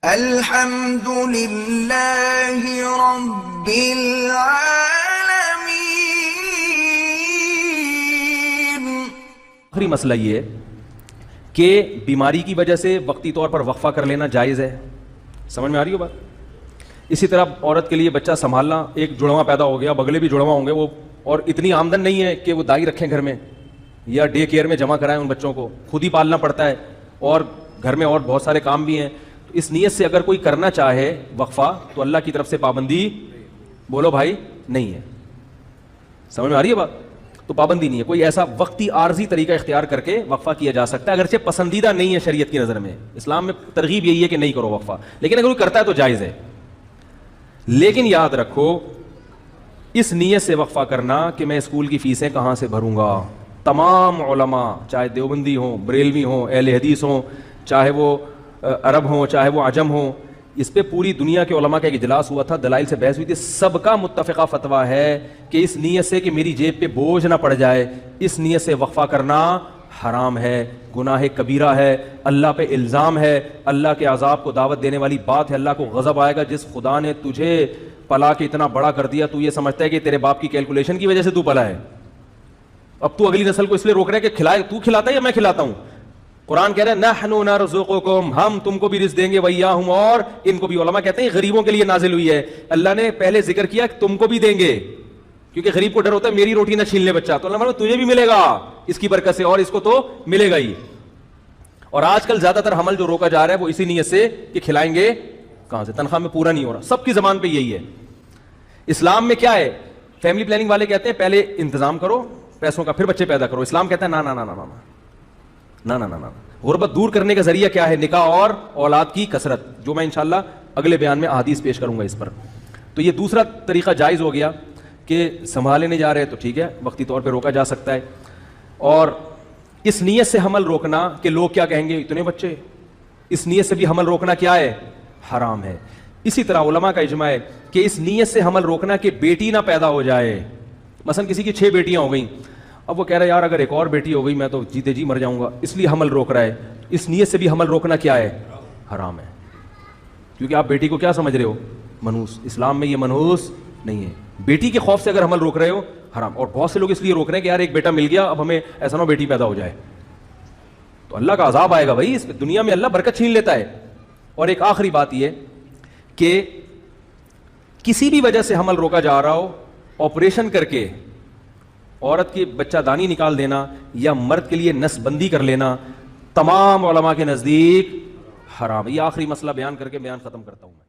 الحمد للہ رب العالمین۔ آخری مسئلہ یہ ہے کہ بیماری کی وجہ سے وقتی طور پر وقفہ کر لینا جائز ہے۔ سمجھ میں آ رہی ہو بات؟ اسی طرح عورت کے لیے بچہ سنبھالنا، ایک جڑواں پیدا ہو گیا، اب اگلے بھی جڑواں ہوں گے، وہ اور اتنی آمدن نہیں ہے کہ وہ دائی رکھیں گھر میں یا ڈے کیئر میں جمع کرائیں، ان بچوں کو خود ہی پالنا پڑتا ہے اور گھر میں اور بہت سارے کام بھی ہیں۔ تو اس نیت سے اگر کوئی کرنا چاہے وقفہ تو اللہ کی طرف سے پابندی بولو بھائی نہیں ہے۔ سمجھ میں آ رہی ہے بات؟ تو پابندی نہیں ہے، کوئی ایسا وقتی عارضی طریقہ اختیار کر کے وقفہ کیا جا سکتا ہے، اگرچہ پسندیدہ نہیں ہے شریعت کی نظر میں۔ اسلام میں ترغیب یہی ہے کہ نہیں کرو وقفہ، لیکن اگر کوئی کرتا ہے تو جائز ہے۔ لیکن یاد رکھو اس نیت سے وقفہ کرنا کہ میں اسکول کی فیسیں کہاں سے بھروں گا، تمام علماء چاہے دیوبندی ہوں، بریلوی ہوں، اہل حدیث ہوں، چاہے وہ عرب ہوں، چاہے وہ عجم ہوں، اس پہ پوری دنیا کے علماء کا ایک اجلاس ہوا تھا، دلائل سے بحث ہوئی تھی، سب کا متفقہ فتویٰ ہے کہ اس نیت سے کہ میری جیب پہ بوجھ نہ پڑ جائے، اس نیت سے وقفہ کرنا حرام ہے، گناہ کبیرہ ہے، اللہ پہ الزام ہے، اللہ کے عذاب کو دعوت دینے والی بات ہے، اللہ کو غضب آئے گا۔ جس خدا نے تجھے پلا کے اتنا بڑا کر دیا، تو یہ سمجھتا ہے کہ تیرے باپ کی کیلکولیشن کی وجہ سے تو پلا ہے، اب تو اگلی نسل کو اس لیے روک رہا ہے کہ کھلائے، تو کھلاتا ہے یا میں کھلاتا ہوں؟ قرآن کہہ رہا ہے نحن نرزقکم، ہم تم کو بھی رزق دیں گے، وإیاہم، اور ان کو بھی۔ علماء کہتے ہیں غریبوں کے لیے نازل ہوئی ہے، اللہ نے پہلے ذکر کیا کہ تم کو بھی دیں گے، کیونکہ غریب کو ڈر ہوتا ہے میری روٹی نہ چھین لے بچہ، تو اللہ فرماتا ہے تجھے بھی ملے گا اس کی برکت سے، اور اس کو تو ملے گا ہی۔ اور آج کل زیادہ تر حمل جو روکا جا رہا ہے وہ اسی نیت سے کہ کھلائیں گے کہاں سے، تنخواہ میں پورا نہیں ہو رہا، سب کی زبان پہ یہی ہے۔ اسلام میں کیا ہے؟ فیملی پلاننگ والے کہتے ہیں پہلے انتظام کرو پیسوں کا، پھر بچے پیدا کرو۔ اسلام کہتا ہے نا نا نا نا نا نا نا نا نا۔ غربت دور کرنے کا ذریعہ کیا ہے؟ نکاح اور اولاد کی کثرت، جو میں انشاءاللہ اگلے بیان میں احادیث پیش کروں گا اس پر۔ تو یہ دوسرا طریقہ جائز ہو گیا کہ سنبھالے نہیں جا رہے تو ٹھیک ہے، وقتی طور پہ روکا جا سکتا ہے۔ اور اس نیت سے حمل روکنا کہ لوگ کیا کہیں گے اتنے بچے، اس نیت سے بھی حمل روکنا کیا ہے؟ حرام ہے۔ اسی طرح علماء کا اجماع ہے کہ اس نیت سے حمل روکنا کہ بیٹی نہ پیدا ہو جائے، مثلا کسی کی 6 بیٹیاں ہو گئیں، اب وہ کہہ رہا ہے یار اگر ایک اور بیٹی ہو گئی میں تو جیتے جی مر جاؤں گا، اس لیے حمل روک رہا ہے، اس نیت سے بھی حمل روکنا کیا ہے؟ حرام ہے، کیونکہ آپ بیٹی کو کیا سمجھ رہے ہو؟ منحوس۔ اسلام میں یہ منحوس نہیں ہے، بیٹی کے خوف سے اگر حمل روک رہے ہو حرام۔ اور بہت سے لوگ اس لیے روک رہے ہیں کہ یار ایک بیٹا مل گیا، اب ہمیں ایسا نہ ہو بیٹی پیدا ہو جائے، تو اللہ کا عذاب آئے گا بھائی، اس دنیا میں اللہ برکت چھین لیتا ہے۔ اور ایک آخری بات یہ کہ کسی بھی وجہ سے حمل روکا جا رہا ہو، آپریشن کر کے عورت کی بچہ دانی نکال دینا یا مرد کے لیے نس بندی کر لینا، تمام علماء کے نزدیک حرام ہے۔ یہ آخری مسئلہ بیان کر کے بیان ختم کرتا ہوں میں۔